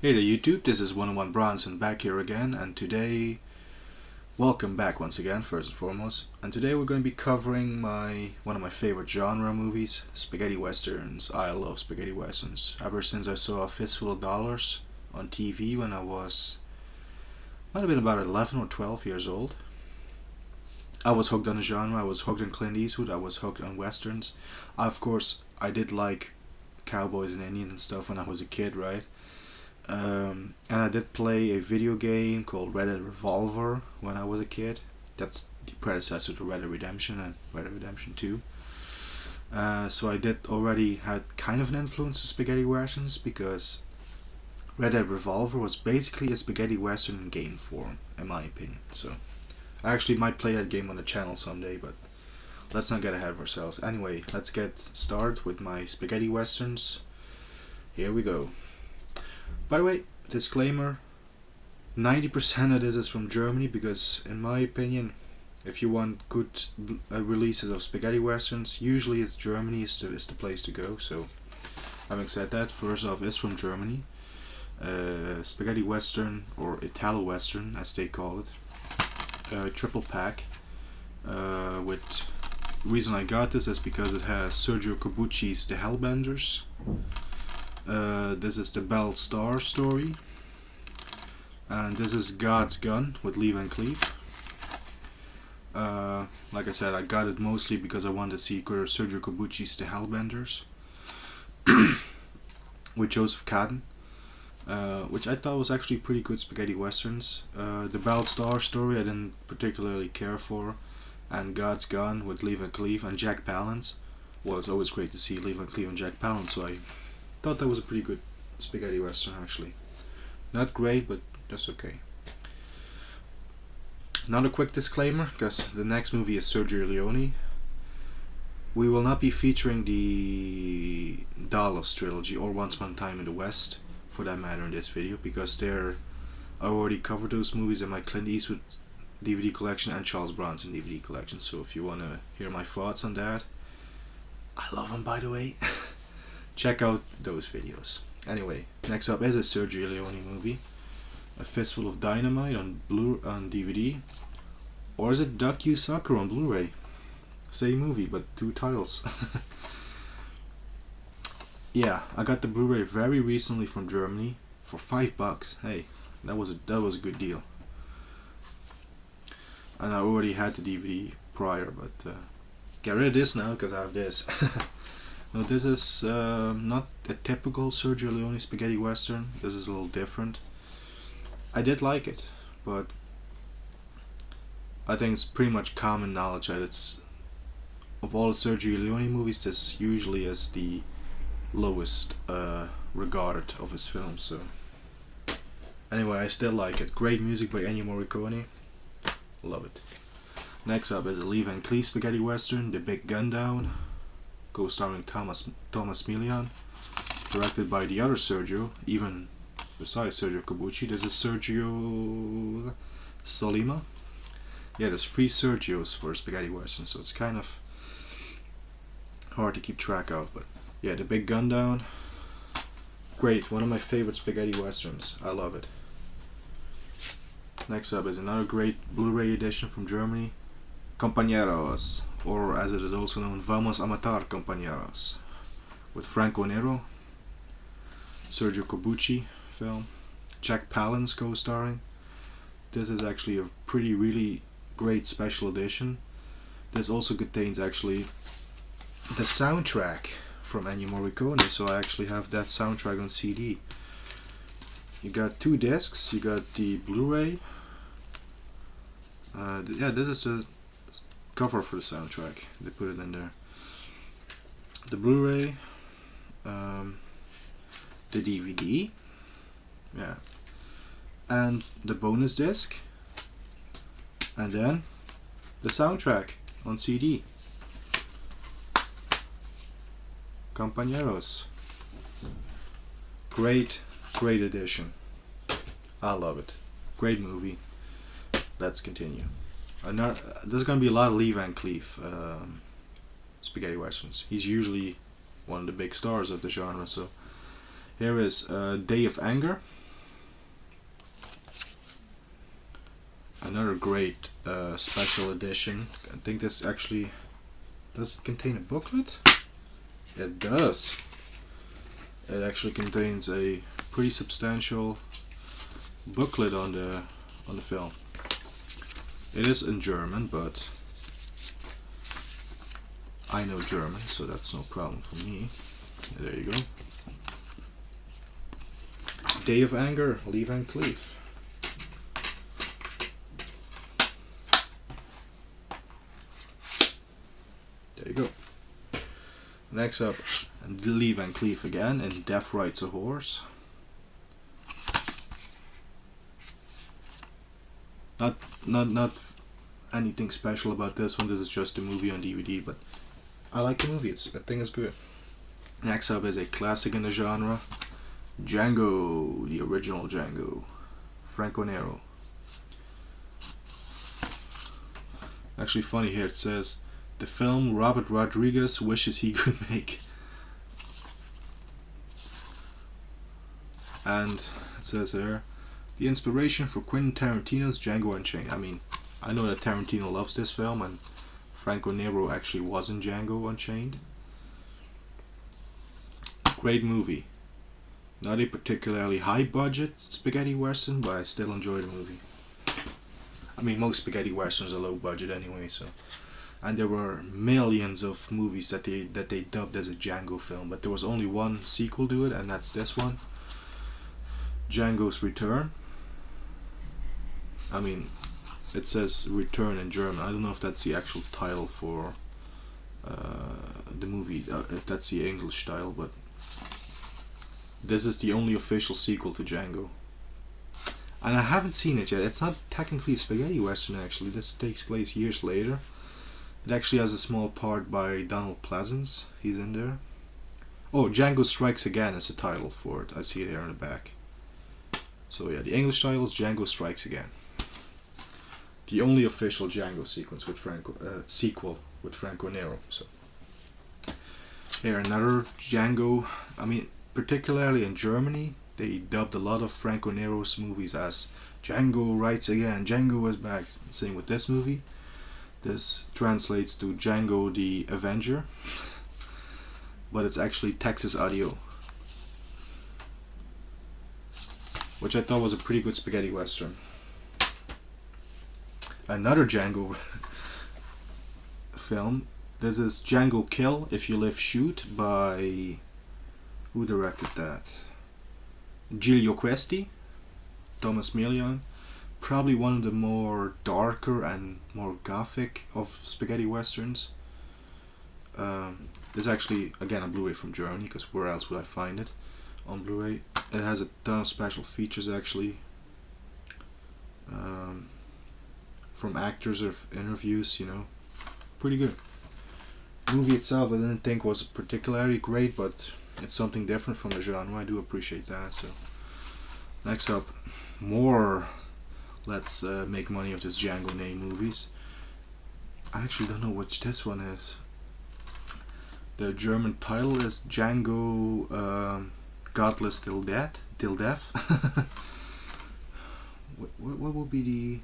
Hey there YouTube, this is 101 Bronson back here again, and today, welcome back once again, first and foremost, and today we're going to be covering one of my favorite genre movies, spaghetti westerns. I love spaghetti westerns. Ever since I saw A Fistful of Dollars on TV when I might have been about 11 or 12 years old, I was hooked on the genre. I was hooked on Clint Eastwood, I was hooked on westerns. Of course, I did like cowboys and Indians and stuff when I was a kid, right? And I did play a video game called Red Dead Revolver when I was a kid. That's the predecessor to Red Dead Redemption and Red Dead Redemption 2. So I did already had kind of an influence to spaghetti westerns because Red Dead Revolver was basically a spaghetti western in game form, in my opinion. So I actually might play that game on the channel someday, but let's not get ahead of ourselves. Anyway, let's get started with my spaghetti westerns. Here we go. By the way, disclaimer, 90% of this is from Germany because, in my opinion, if you want good releases of spaghetti westerns, usually it's Germany is the place to go. So, having said that, first off is from Germany. Spaghetti western, or Italo western as they call it. Triple pack. With reason I got this is because it has Sergio Corbucci's The Hellbenders. This is the Belle Starr story, and this is God's Gun with Lee Van Cleef. Like I said, I got it mostly because I wanted to see Sergio Corbucci's The Hellbenders with Joseph Cadden, which I thought was actually pretty good spaghetti westerns. The Belle Starr story I didn't particularly care for, and God's Gun with Lee Van Cleef and Jack Palance. Well, it's always great to see Lee Van Cleef and Jack Palance, so I thought that was a pretty good spaghetti western actually. Not great, but just okay. Another quick disclaimer, because the next movie is Sergio Leone. We will not be featuring the Dallas trilogy or Once Upon a Time in the West, for that matter, in this video, because I already covered those movies in my Clint Eastwood DVD collection and Charles Bronson DVD collection. So if you want to hear my thoughts on that, I love them, by the way. Check out those videos. Anyway, next up is a Sergio Leone movie, A Fistful of Dynamite on DVD, or is it Duck You Sucker on Blu-ray? Same movie, but two titles. Yeah, I got the Blu-ray very recently from Germany for $5. Hey, that was a good deal. And I already had the DVD prior, but get rid of this now because I have this. Now this is not a typical Sergio Leone spaghetti western. This is a little different. I did like it, but I think it's pretty much common knowledge that it's, of all the Sergio Leone movies, this usually is the lowest regarded of his films. So anyway, I still like it. Great music by Ennio Morricone. Love it. Next up is a Lee Van Cleef spaghetti western, The Big Gun Down, co-starring Thomas Milian, directed by the other Sergio, even besides Sergio Corbucci. This is Sergio Solima. Yeah, there's 3 Sergios for spaghetti western, so it's kind of hard to keep track of, but yeah, The Big Gun Down, great, one of my favorite spaghetti westerns. I love it. Next up is another great Blu-ray edition from Germany, Compañeros, or as it is also known, Vamos a Matar Compañeros, with Franco Nero, Sergio Corbucci film, Jack Palance co-starring. This is actually a really great special edition. This also contains actually the soundtrack from Ennio Morricone, so I actually have that soundtrack on CD. You got 2 discs, you got the Blu-ray. Yeah, this is the cover for the soundtrack. They put it in there. The Blu-ray, the DVD, yeah, and the bonus disc, and then the soundtrack on CD. Compañeros. Great edition. I love it. Great movie. Let's continue. There's gonna be a lot of Lee Van Cleef spaghetti westerns. He's usually one of the big stars of the genre. So here is Day of Anger, Another great special edition. I think this actually... Does it contain a booklet? It does. It actually contains a pretty substantial booklet on the film. It is in German, but I know German, so that's no problem for me. There you go. Day of Anger, Lee Van Cleef. There you go. Next up, Lee Van Cleef again in Death Rides a Horse. Not anything special about this one. This is just a movie on DVD, but I like the movie. I think it's good. Next up is a classic in the genre, Django, the original Django, Franco Nero. Actually funny here, it says, the film Robert Rodriguez wishes he could make. And it says here, the inspiration for Quentin Tarantino's Django Unchained. I mean, I know that Tarantino loves this film, and Franco Nero actually was in Django Unchained. Great movie. Not a particularly high budget spaghetti western, but I still enjoy the movie. I mean, most spaghetti westerns are low budget anyway, so. And there were millions of movies that they dubbed as a Django film, but there was only one sequel to it, and that's this one, Django's Return. I mean, it says Return in German. I don't know if that's the actual title for the movie, if that's the English title, but this is the only official sequel to Django. And I haven't seen it yet. It's not technically a spaghetti western actually. This takes place years later. It actually has a small part by Donald Pleasence. He's in there. Oh, Django Strikes Again is the title for it. I see it here in the back. So yeah, the English title is Django Strikes Again. The only official Django sequence with sequel with Franco Nero. So here another Django. I mean, particularly in Germany, they dubbed a lot of Franco Nero's movies as Django Rights Again, Django is back. Same with this movie. This translates to Django the Avenger, but it's actually Texas Audio, which I thought was a pretty good spaghetti western. Another Django film. This is Jango Kill, If You Live Shoot, by... Who directed that? Giulio Questi, Thomas Milian. Probably one of the more darker and more gothic of spaghetti westerns. This is actually, again, a Blu-ray from Germany, because where else would I find it on Blu-ray? It has a ton of special features actually. From actors of interviews, you know. Pretty good. The movie itself I didn't think was particularly great, but it's something different from the genre. I do appreciate that. So next up, more Let's Make Money of This Django name movies. I actually don't know which this one is. The German title is Django Godless Till Death. What will be the...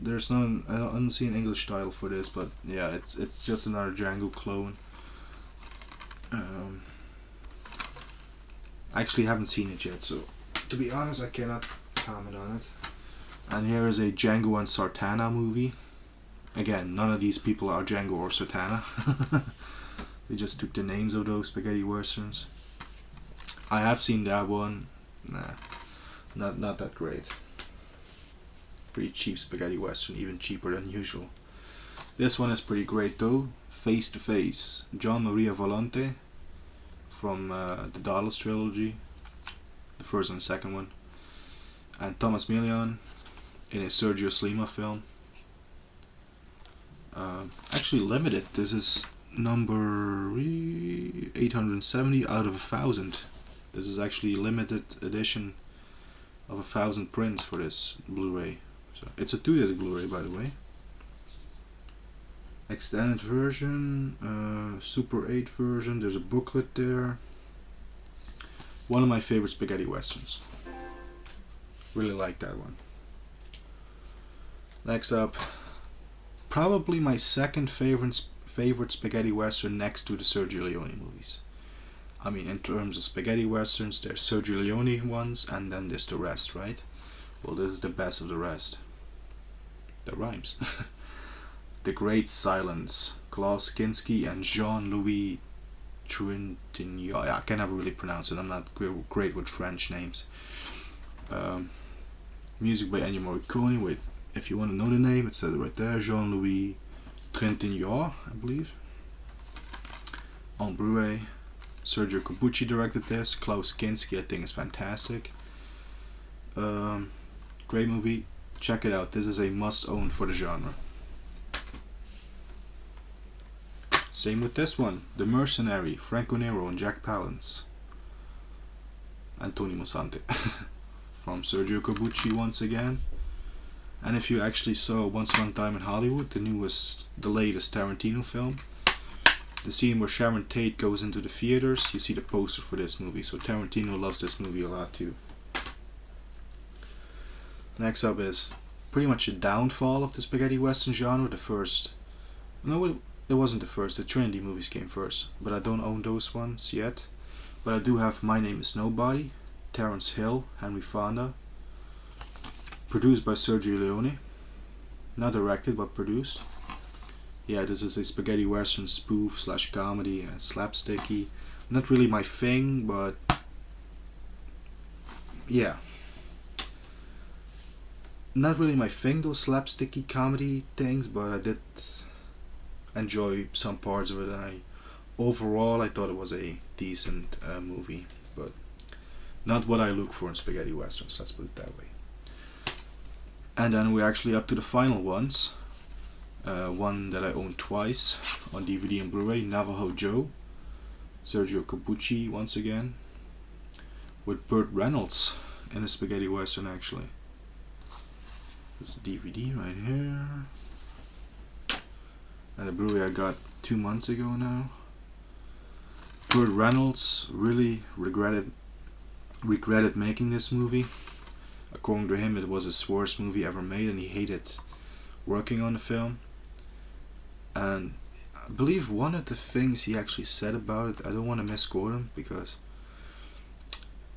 There's no... I don't see an English title for this, but yeah, it's just another Django clone. I actually haven't seen it yet, so to be honest, I cannot comment on it. And here is a Django and Sartana movie. Again, none of these people are Django or Sartana. They just took the names of those spaghetti westerns. I have seen that one. Nah, not that great. Pretty cheap spaghetti western, even cheaper than usual. This one is pretty great though. Face to Face, John Maria Volante, from the Dallas trilogy, the first and second one, and Thomas Milian in a Sergio Leone film. Actually limited. This is number 870 out of 1,000. This is actually limited edition of 1,000 prints for this Blu-ray. So it's a 2-disc Blu-ray, by the way. Extended version, Super 8 version. There's a booklet there. One of my favorite spaghetti westerns. Really like that one. Next up, probably my second favorite spaghetti western next to the Sergio Leone movies. I mean, in terms of spaghetti westerns, there's Sergio Leone ones, and then there's the rest, right? Well, this is the best of the rest. That rhymes. The Great Silence, Klaus Kinski and Jean-Louis Trintignant. I can never really pronounce it. I'm not great with French names. Music by Ennio Morricone. Wait, if you want to know the name, it says it right there. Jean-Louis Trintignant, I believe. On Blu-ray. Sergio Corbucci directed this. Klaus Kinski, I think, is fantastic. Great movie. Check it out. This is a must-own for the genre. Same with this one. The Mercenary, Franco Nero and Jack Palance. And Tony Musante. From Sergio Corbucci once again. And if you actually saw Once Upon a Time in Hollywood, the latest Tarantino film, the scene where Sharon Tate goes into the theaters, you see the poster for this movie. So Tarantino loves this movie a lot too. Next up is pretty much a downfall of the spaghetti western genre. It wasn't the first. The Trinity movies came first, but I don't own those ones yet. But I do have My Name Is Nobody, Terence Hill, Henry Fonda, produced by Sergio Leone, not directed but produced. Yeah, this is a spaghetti western spoof / comedy, slapsticky. Not really my thing, but yeah. Not really my thing, those slapsticky comedy things, but I did enjoy some parts of it, and overall I thought it was a decent movie, but not what I look for in spaghetti westerns, let's put it that way. And then we're actually up to the final ones. One that I own twice on DVD and Blu-ray, Navajo Joe, Sergio Corbucci once again, with Burt Reynolds in a spaghetti western actually. This is the DVD right here. And the Blu-ray I got 2 months ago now. Burt Reynolds really regretted making this movie. According to him, it was his worst movie ever made, and he hated working on the film. And I believe one of the things he actually said about it, I don't want to misquote him, because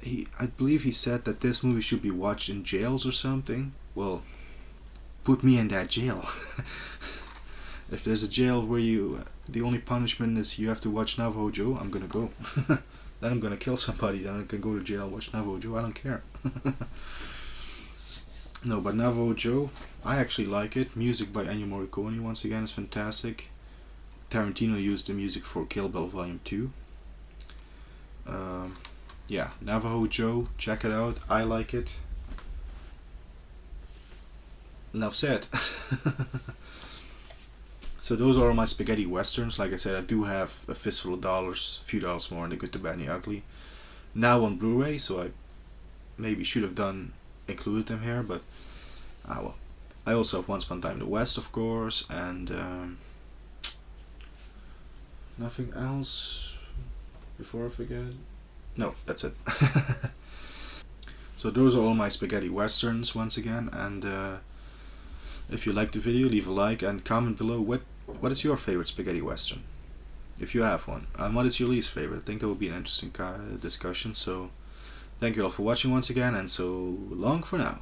I believe he said that this movie should be watched in jails or something. Well, put me in that jail. If there's a jail where the only punishment is you have to watch Navajo Joe, I'm gonna go. Then I'm gonna kill somebody, then I can go to jail, watch Navajo Joe, I don't care. No, but Navajo Joe, I actually like it. Music by Ennio Morricone once again is fantastic. Tarantino used the music for Kill Bill Volume 2. Yeah, Navajo Joe, check it out, I like it. Enough said. So those are all my spaghetti westerns. Like I said, I do have a fistful of dollars, a few dollars more in The Good, the Bad, and the Ugly. Now on Blu-ray, so I maybe should have included them here, but well. I also have Once Upon a Time in the West, of course, and nothing else before I forget. No, that's it. So those are all my spaghetti westerns once again, and if you liked the video, leave a like and comment below what is your favorite spaghetti western, if you have one, and what is your least favorite. I think that would be an interesting discussion. So thank you all for watching once again, and so long for now.